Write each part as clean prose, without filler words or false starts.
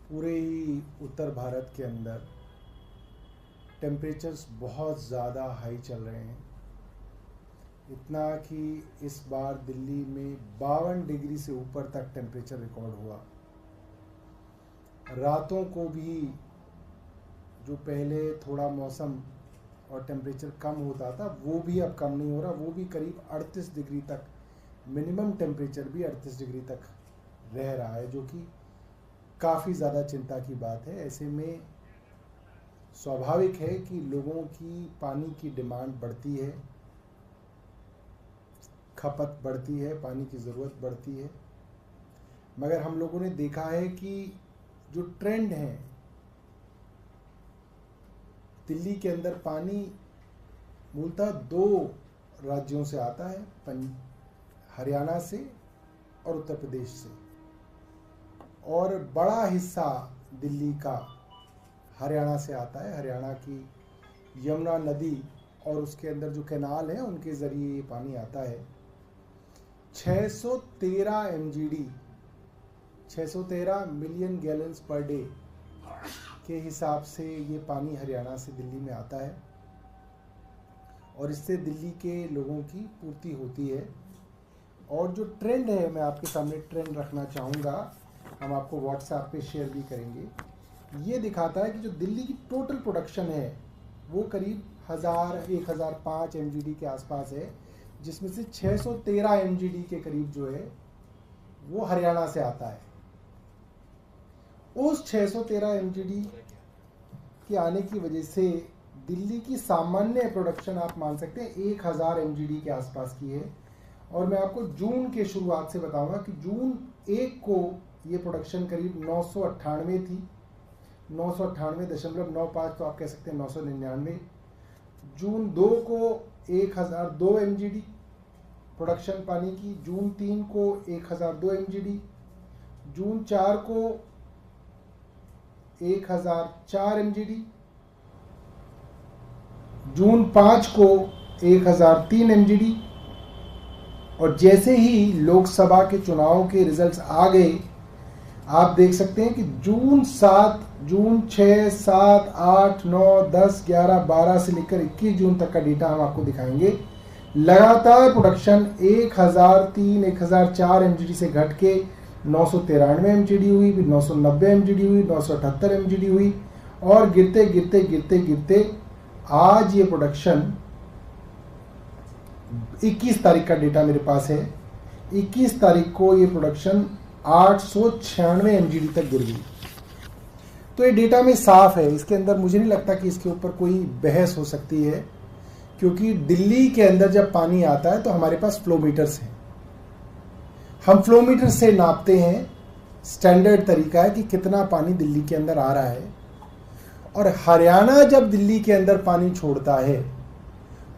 पूरे ही उत्तर भारत के अंदर टेम्परेचर्स बहुत ज़्यादा हाई चल रहे हैं। इतना कि इस बार दिल्ली में 52 डिग्री से ऊपर तक टेम्परेचर रिकॉर्ड हुआ। रातों को भी जो पहले थोड़ा मौसम और टेम्परेचर कम होता था वो भी अब कम नहीं हो रहा, वो भी करीब 38 डिग्री तक, मिनिमम टेम्परेचर भी 38 डिग्री तक रह रहा है, जो कि काफ़ी ज़्यादा चिंता की बात है। ऐसे में स्वाभाविक है कि लोगों की पानी की डिमांड बढ़ती है, खपत बढ़ती है, पानी की ज़रूरत बढ़ती है। मगर हम लोगों ने देखा है कि जो ट्रेंड है, दिल्ली के अंदर पानी मूलतः 2 राज्यों से आता है, हरियाणा से और उत्तर प्रदेश से, और बड़ा हिस्सा दिल्ली का हरियाणा से आता है। हरियाणा की यमुना नदी और उसके अंदर जो कैनाल है उनके ज़रिए ये पानी आता है। 613 MGD, 613 million gallons per day के हिसाब से ये पानी हरियाणा से दिल्ली में आता है और इससे दिल्ली के लोगों की पूर्ति होती है। और जो ट्रेंड है, मैं आपके सामने ट्रेंड रखना चाहूँगा, हम आपको व्हाट्सएप पे शेयर भी करेंगे। ये दिखाता है कि जो दिल्ली की टोटल प्रोडक्शन है वो करीब 1005 MGD के आसपास है, जिसमें से 613 MGD के करीब जो है वो हरियाणा से आता है। उस 613 MGD के आने की वजह से दिल्ली की सामान्य प्रोडक्शन आप मान सकते हैं 1000 MGD के आसपास की है। और मैं आपको जून के शुरुआत से बताऊंगा कि जून 1 को ये प्रोडक्शन करीब 998 थी, 998.95, तो आप कह सकते हैं 999। जून 2 को 1002 MGD प्रोडक्शन पानी की, जून 3 को 1002 MGD, जून 4 को 1004 MGD, जून 5 को 1003 MGD। और जैसे ही लोकसभा के चुनाव के रिजल्ट्स आ गए, आप देख सकते हैं कि जून 7, जून 6, 7, 8, 9, 10, 11, 12 से लेकर 21 जून तक का डेटा हम आपको दिखाएंगे। लगातार प्रोडक्शन 1003, 1004 MGD से घट के 993 MGD हुई, फिर 990 MGD हुई, 978 MGD हुई, और गिरते गिरते गिरते गिरते आज ये प्रोडक्शन 21 तारीख का डेटा मेरे पास है। 21 तारीख को ये प्रोडक्शन 896 MGD तक गिर गई। तो ये डेटा में साफ है, इसके अंदर मुझे नहीं लगता कि इसके ऊपर कोई बहस हो सकती है, क्योंकि दिल्ली के अंदर जब पानी आता है तो हमारे पास फ्लोमीटर्स हैं। हम फ्लोमीटर से नापते हैं, स्टैंडर्ड तरीका है कि कितना पानी दिल्ली के अंदर आ रहा है। और हरियाणा जब दिल्ली के अंदर पानी छोड़ता है,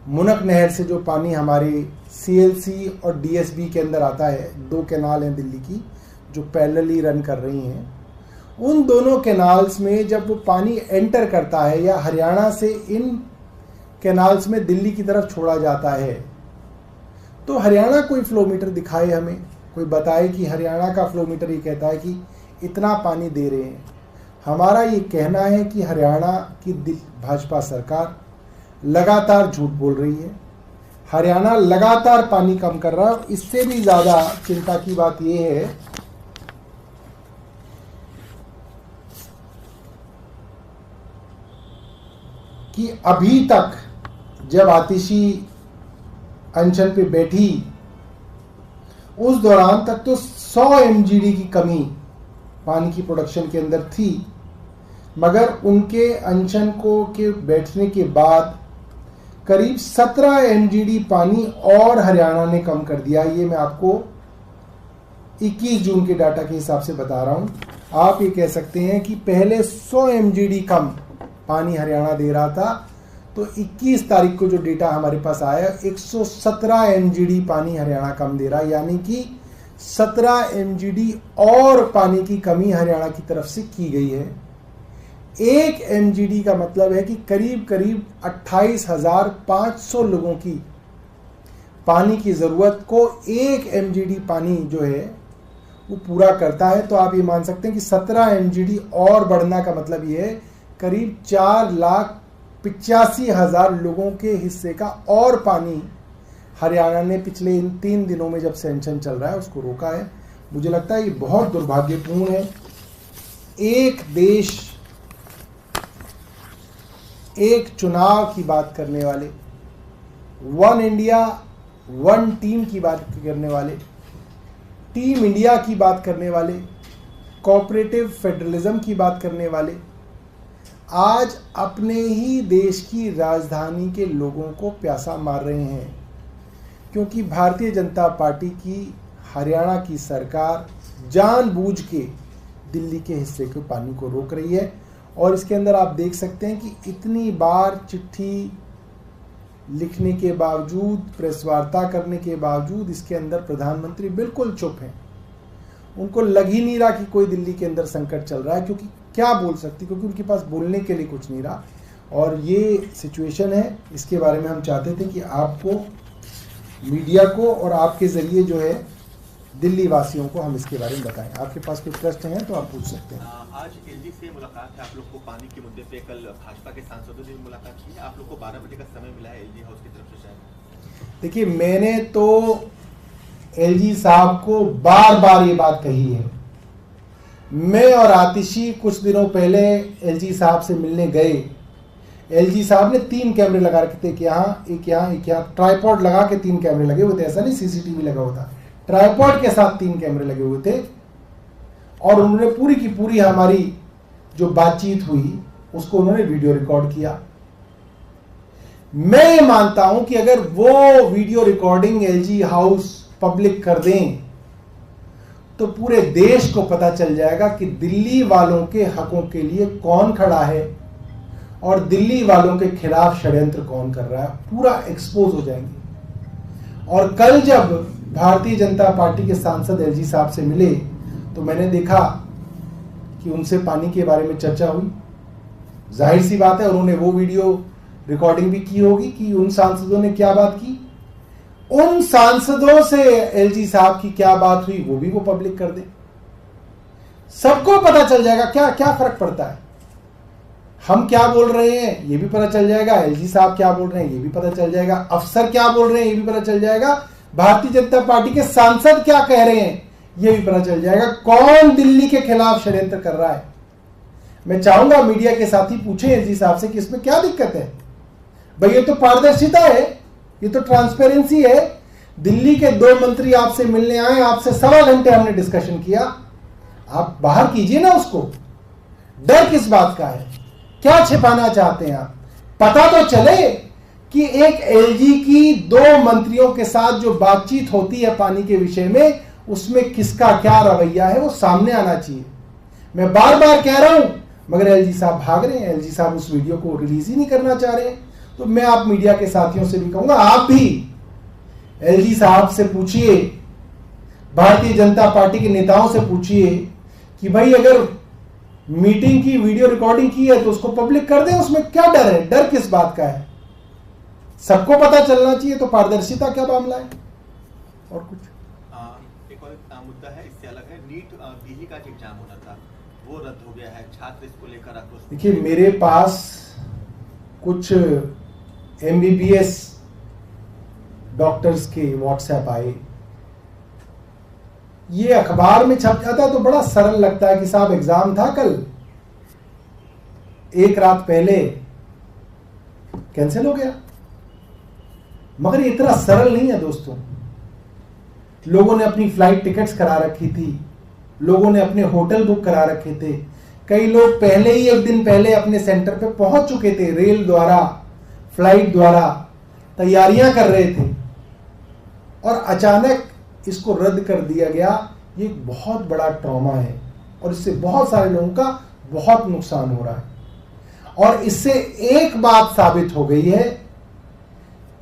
मुनक नहर से जो पानी हमारे CLC और DSB के अंदर आता है, 2 कैनाल हैं दिल्ली की जो पैरेलली रन कर रही हैं, उन दोनों कैनाल्स में जब वो पानी एंटर करता है या हरियाणा से इन कैनाल्स में दिल्ली की तरफ छोड़ा जाता है, तो हरियाणा कोई फ्लोमीटर दिखाए हमें, कोई बताए कि हरियाणा का फ्लोमीटर ये कहता है कि इतना पानी दे रहे हैं। हमारा ये कहना है कि हरियाणा की भाजपा सरकार लगातार झूठ बोल रही है। हरियाणा लगातार पानी कम कर रहा है। इससे भी ज़्यादा चिंता की बात यह है कि अभी तक जब आतिशी अनशन पे बैठी, उस दौरान तक तो 100 MGD की कमी पानी की प्रोडक्शन के अंदर थी, मगर उनके अनशन को के बैठने के बाद करीब 17 MGD पानी और हरियाणा ने कम कर दिया। ये मैं आपको 21 जून के डाटा के हिसाब से बता रहा हूं। आप ये कह सकते हैं कि पहले 100 MGD कम पानी हरियाणा दे रहा था, तो 21 तारीख को जो डेटा हमारे पास आया 117 MGD पानी हरियाणा कम दे रहा है, यानी कि 17 MGD और पानी की कमी हरियाणा की तरफ से की गई है। 1 MGD का मतलब है कि करीब करीब 28,500 लोगों की पानी की ज़रूरत को 1 MGD पानी जो है वो पूरा करता है, तो आप ये मान सकते हैं कि 17 एमजीडी और बढ़ना का मतलब ये है करीब 4,85,000 लोगों के हिस्से का और पानी हरियाणा ने पिछले इन 3 दिनों में जब सैंक्शन चल रहा है उसको रोका है। मुझे लगता है ये बहुत दुर्भाग्यपूर्ण है। एक देश, एक चुनाव की बात करने वाले, वन इंडिया वन टीम की बात करने वाले, टीम इंडिया की बात करने वाले, कोऑपरेटिव फेडरलिज्म की बात करने वाले आज अपने ही देश की राजधानी के लोगों को प्यासा मार रहे हैं, क्योंकि भारतीय जनता पार्टी की हरियाणा की सरकार जानबूझ के दिल्ली के हिस्से के पानी को रोक रही है। और इसके अंदर आप देख सकते हैं कि इतनी बार चिट्ठी लिखने के बावजूद, प्रेस वार्ता करने के बावजूद इसके अंदर प्रधानमंत्री बिल्कुल चुप हैं। उनको लग ही नहीं रहा कि कोई दिल्ली के अंदर संकट चल रहा है, क्योंकि क्या बोल सकती, क्योंकि उनके पास बोलने के लिए कुछ नहीं रहा। और ये सिचुएशन है, इसके बारे में हम चाहते थे कि आपको, मीडिया को और आपके ज़रिए जो है दिल्ली वासियों को हम इसके बारे में बताएं। आपके पास कोई प्रश्न है तो आप पूछ सकते हैं। आज एलजी से मुलाकात है आप लोग को पानी के मुद्दे पे। कल भाजपा के सांसदों से मुलाकात की है, आप लोग को 12 बजे का समय मिला है एलजी हाउस की तरफ से शायद। देखिए, मैंने तो एलजी साहब को बार बार ये बात कही है। मैं और आतिशी कुछ दिनों पहले एलजी साहब से मिलने गए। एलजी साहब ने 3 कैमरे लगा रखे थे, एक यहाँ ट्राइपॉड लगा के 3 कैमरे लगे हुए थे, ऐसा नहीं सीसीटीवी लगा हुआ था, ट्राइपॉड के साथ 3 कैमरे लगे हुए थे। और उन्होंने पूरी की पूरी हमारी जो बातचीत हुई उसको उन्होंने वीडियो रिकॉर्ड किया। मैं ये मानता हूं कि अगर वो video recording LG house public कर दें तो पूरे देश को पता चल जाएगा कि दिल्ली वालों के हकों के लिए कौन खड़ा है और दिल्ली वालों के खिलाफ षड्यंत्र कौन कर रहा है, पूरा एक्सपोज हो जाएंगे। और कल जब भारतीय जनता पार्टी के सांसद एलजी साहब से मिले तो मैंने देखा कि उनसे पानी के बारे में चर्चा हुई। जाहिर सी बात है उन्होंने वो वीडियो रिकॉर्डिंग भी की होगी कि उन सांसदों ने क्या बात की। उन सांसदों से एलजी साहब की क्या बात हुई वो भी वो पब्लिक कर दे, सबको पता चल जाएगा। क्या क्या फर्क पड़ता है, हम क्या बोल रहे हैं ये भी पता चल जाएगा, एलजी साहब क्या बोल रहे हैं ये भी पता चल जाएगा, अफसर क्या बोल रहे हैं ये भी पता चल जाएगा, भारतीय जनता पार्टी के सांसद क्या कह रहे हैं ये भी पता चल जाएगा, कौन दिल्ली के खिलाफ षड्यंत्र कर रहा है। मैं चाहूंगा मीडिया के साथी पूछें एलजी साहब से कि इसमें क्या दिक्कत है। भाई ये तो पारदर्शिता है, ये तो ट्रांसपेरेंसी है। दिल्ली के 2 मंत्री आपसे मिलने आए, आपसे 1.25 घंटे हमने डिस्कशन किया, आप बाहर कीजिए ना उसको। डर किस बात का है, क्या छिपाना चाहते हैं आप। पता तो चले कि एक एलजी की 2 मंत्रियों के साथ जो बातचीत होती है पानी के विषय में, उसमें किसका क्या रवैया है वो सामने आना चाहिए। मैं बार बार कह रहा हूं मगर एलजी साहब भाग रहे हैं, एलजी साहब उस वीडियो को रिलीज ही नहीं करना चाह रहे हैं। तो मैं आप मीडिया के साथियों से भी कहूंगा, आप भी एलजी साहब से पूछिए, भारतीय जनता पार्टी के नेताओं से पूछिए कि भाई अगर मीटिंग की वीडियो रिकॉर्डिंग की है तो उसको पब्लिक कर दें, उसमें क्या डर है, डर किस बात का है। सबको पता चलना चाहिए, तो पारदर्शिता क्या मामला है। और कुछ एक और मुद्दा है, इससे अलग है, नीट दिल्ली का एग्जाम होना था वो रद्द हो गया है, छात्र इसको लेकर आक्रोश। देखिए, मेरे पास कुछ एमबीबीएस डॉक्टर्स के व्हाट्सएप आए। ये अखबार में छप जाता है तो बड़ा सरल लगता है कि साहब एग्जाम था कल, एक रात पहले कैंसिल हो गया, मगर ये इतना सरल नहीं है दोस्तों। लोगों ने अपनी फ्लाइट टिकट्स करा रखी थी, लोगों ने अपने होटल बुक करा रखे थे, कई लोग पहले ही 1 दिन पहले अपने सेंटर पे पहुंच चुके थे, रेल द्वारा, फ्लाइट द्वारा तैयारियां कर रहे थे, और अचानक इसको रद्द कर दिया गया। ये एक बहुत बड़ा ट्रॉमा है और इससे बहुत सारे लोगों का बहुत नुकसान हो रहा है। और इससे एक बात साबित हो गई है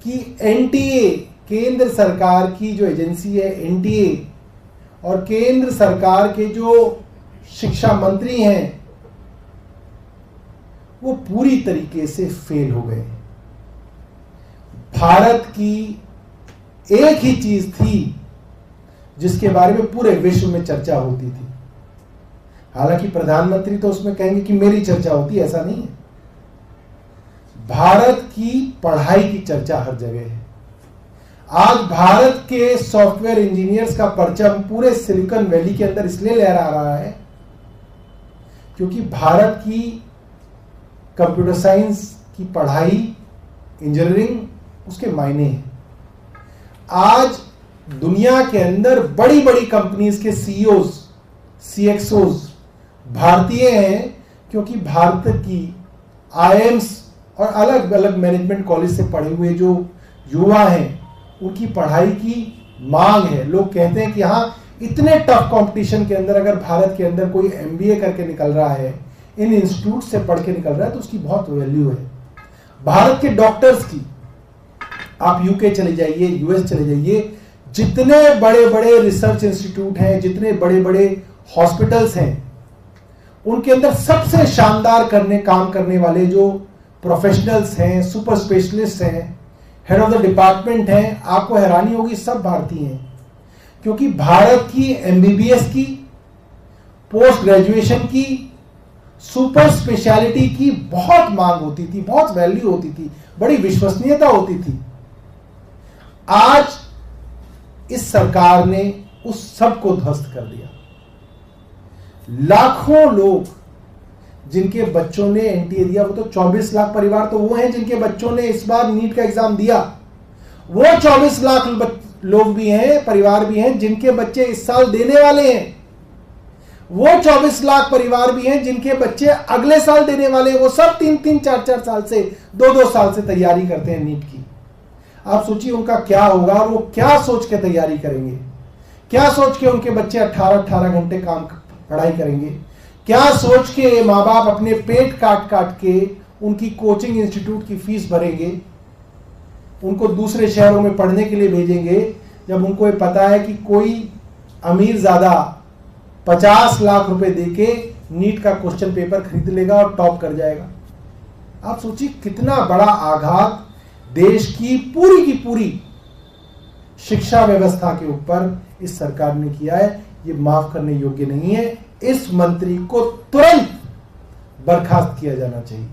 कि एनटीए, केंद्र सरकार की जो एजेंसी है एनटीए, और केंद्र सरकार के जो शिक्षा मंत्री हैं वो पूरी तरीके से फेल हो गए। भारत की एक ही चीज थी जिसके बारे में पूरे विश्व में चर्चा होती थी। हालांकि प्रधानमंत्री तो उसमें कहेंगे कि मेरी चर्चा होती है, ऐसा नहीं है। भारत की पढ़ाई की चर्चा हर जगह है। आज भारत के सॉफ्टवेयर इंजीनियर्स का परचम पूरे सिलिकॉन वैली के अंदर इसलिए लहरा रहा है क्योंकि भारत की कंप्यूटर साइंस की पढ़ाई, इंजीनियरिंग, उसके मायने हैं। आज दुनिया के अंदर बड़ी बड़ी कंपनीज के सीईओज, सीएक्सओज भारतीय हैं क्योंकि भारत की आईआईएम्स और अलग अलग मैनेजमेंट कॉलेज से पढ़े हुए जो युवा हैं उनकी पढ़ाई की मांग है। लोग कहते हैं कि हाँ, इतने टफ कंपटीशन के अंदर अगर भारत के अंदर कोई एमबीए करके निकल रहा है, इन इंस्टीट्यूट से पढ़ के निकल रहा है, तो उसकी बहुत वैल्यू है। भारत के डॉक्टर्स की, आप यूके चले जाइए, यूएस चले जाइए, जितने बड़े बड़े रिसर्च इंस्टीट्यूट हैं, जितने बड़े बड़े हॉस्पिटल्स हैं, उनके अंदर सबसे शानदार काम करने वाले जो प्रोफेशनल्स हैं, सुपर स्पेशलिस्ट हैं, हेड ऑफ द डिपार्टमेंट हैं, आपको हैरानी होगी, सब भारतीय हैं। क्योंकि भारत की एमबीबीएस की, पोस्ट ग्रेजुएशन की, सुपर स्पेशलिटी की बहुत मांग होती थी, बहुत वैल्यू होती थी, बड़ी विश्वसनीयता होती थी। आज इस सरकार ने उस सब को ध्वस्त कर दिया। लाखों लोग जिनके बच्चों ने एनटीए दिया, वो तो 24 लाख परिवार तो वो हैं जिनके बच्चों ने इस बार नीट का एग्जाम दिया। वो 24 लाख लोग भी हैं, परिवार भी हैं जिनके बच्चे इस साल देने वाले हैं। वो 24 लाख परिवार भी हैं जिनके बच्चे अगले साल देने वाले हैं। वो सब 3-3, 4-4 साल से, 2-2 साल से तैयारी करते हैं नीट की। आप सोचिए उनका क्या होगा और वो क्या सोच के तैयारी करेंगे, क्या सोच के उनके बच्चे 18-18 घंटे पढ़ाई करेंगे, क्या सोच के माँ बाप अपने पेट काट काट के उनकी कोचिंग इंस्टीट्यूट की फीस भरेंगे, उनको दूसरे शहरों में पढ़ने के लिए भेजेंगे, जब उनको ये पता है कि कोई अमीर ज्यादा 50 लाख रुपए देके नीट का क्वेश्चन पेपर खरीद लेगा और टॉप कर जाएगा। आप सोचिए कितना बड़ा आघात देश की पूरी शिक्षा व्यवस्था के ऊपर इस सरकार ने किया है। ये माफ करने योग्य नहीं है। इस मंत्री को तुरंत बर्खास्त किया जाना चाहिए।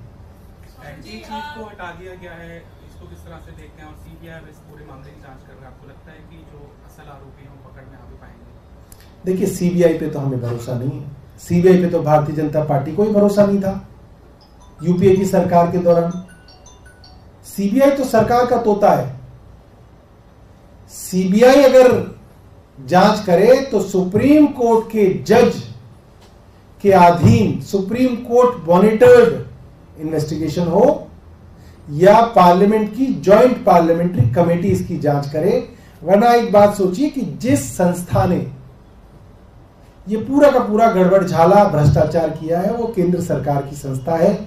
चीफ को हटा दिया गया है, इसको किस तरह से देखते हैं? और सीबीआई इस पूरे मामले की जांच कर रहा है, आपको लगता है कि जो असल आरोपी हैं वो पकड़ में आ भी पाएंगे? देखिए, सीबीआई पे तो हमें भरोसा नहीं है। सीबीआई पे तो भारतीय जनता पार्टी को ही भरोसा नहीं था यूपीए की सरकार के दौरान। सीबीआई तो सरकार का तोता है। सीबीआई अगर जांच करे तो सुप्रीम कोर्ट के जज के अधीन सुप्रीम कोर्ट मॉनिटर्ड इन्वेस्टिगेशन हो या पार्लियामेंट की जॉइंट पार्लियामेंट्री कमेटी इसकी जांच करे। वरना एक बात सोचिए कि जिस संस्था ने ये पूरा का पूरा गड़बड़ झाला भ्रष्टाचार किया है वो केंद्र सरकार की संस्था है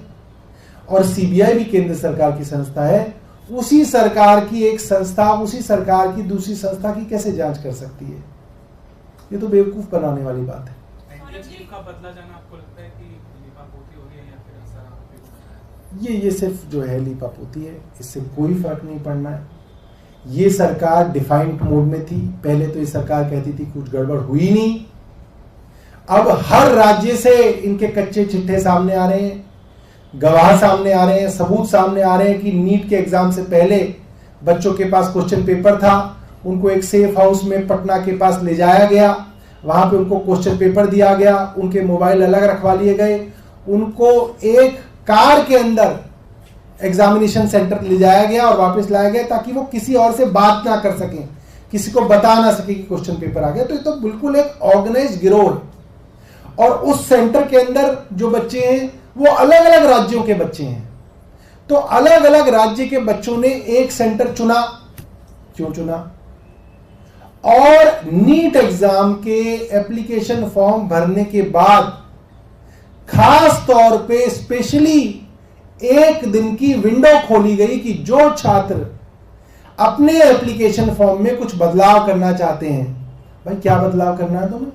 और सीबीआई भी केंद्र सरकार की संस्था है। उसी सरकार की एक संस्था उसी सरकार की दूसरी संस्था की कैसे जांच कर सकती है? ये तो बेवकूफ बनाने वाली बात है। का बदला जाना आपको लगता है कि लीपापोती हो रही है या फिर असर? ये सिर्फ जो है लीपापोती है, इससे कोई फर्क नहीं पड़ना है। ये सरकार डिफाइंड मोड में थी। पहले तो ये सरकार कहती थी कुछ गड़बड़ हुई नहीं। अब हर राज्य से इनके कच्चे चिट्ठे सामने आ रहे हैं, गवाह सामने आ रहे हैं, सबूत सामने आ रहे हैं कि नीट के एग्जाम से पहले बच्चों के पास क्वेश्चन पेपर था, उनको एक सेफ हाउस में पटना के पास ले जाया गया, वहां पे उनको क्वेश्चन पेपर दिया गया, उनके मोबाइल अलग रखवा लिए गए, उनको एक कार के अंदर एग्जामिनेशन सेंटर ले जाया गया और वापस लाया गया ताकि वो किसी और से बात ना कर सकें, किसी को बता ना सके कि क्वेश्चन पेपर आ गया। तो ये तो बिल्कुल एक ऑर्गेनाइज्ड गिरोह है। और उस सेंटर के अंदर जो बच्चे हैं वो अलग अलग राज्यों के बच्चे हैं। तो अलग अलग राज्य के बच्चों ने एक सेंटर चुना। क्यों चुना? और नीट एग्जाम के एप्लीकेशन फॉर्म भरने के बाद खास तौर पे स्पेशली एक दिन की विंडो खोली गई कि जो छात्र अपने एप्लीकेशन फॉर्म में कुछ बदलाव करना चाहते हैं, भाई क्या बदलाव करना है तुम्हें?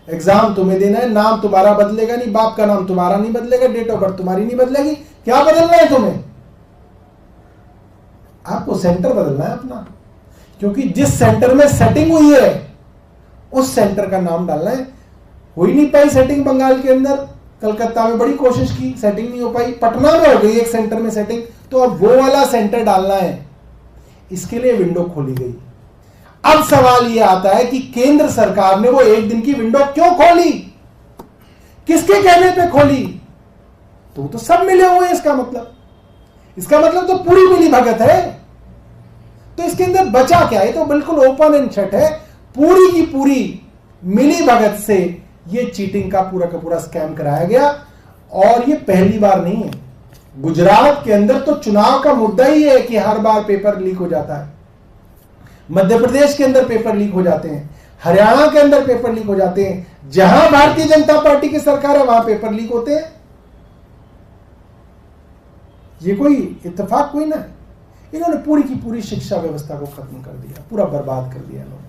एग्जाम तुम्हें देना है, नाम तुम्हारा बदलेगा नहीं, बाप का नाम तुम्हारा नहीं बदलेगा, डेट ऑफ बर्थ तुम्हारी नहीं बदलेगी, क्या बदलना है तुम्हें? आपको सेंटर बदलना है अपना। क्योंकि जिस सेंटर में सेटिंग हुई है उस सेंटर का नाम डालना है। हो ही नहीं पाई सेटिंग बंगाल के अंदर, कलकत्ता में बड़ी कोशिश की, सेटिंग नहीं हो पाई, पटना में हो गई एक सेंटर में सेटिंग, तो अब वो वाला सेंटर डालना है, इसके लिए विंडो खोली गई। अब सवाल यह आता है कि केंद्र सरकार ने वो एक दिन की विंडो क्यों खोली, किसके कहने पे खोली? तो सब मिले हुए हैं, इसका मतलब तो पूरी मिली भगत है। तो इसके अंदर बचा क्या है? तो बिल्कुल ओपन एंड शट है, पूरी की पूरी मिली भगत से ये चीटिंग का पूरा स्कैम कराया गया। और ये पहली बार नहीं है, गुजरात के अंदर तो चुनाव का मुद्दा ही है कि हर बार पेपर लीक हो जाता है, मध्य प्रदेश के अंदर पेपर लीक हो जाते हैं, हरियाणा के अंदर पेपर लीक हो जाते हैं, जहां भारतीय जनता पार्टी की सरकार है वहां पेपर लीक होते हैं। ये कोई इत्तेफाक कोई ना है। इन्होंने पूरी की पूरी शिक्षा व्यवस्था को खत्म कर दिया, पूरा बर्बाद कर दिया इन्होंने।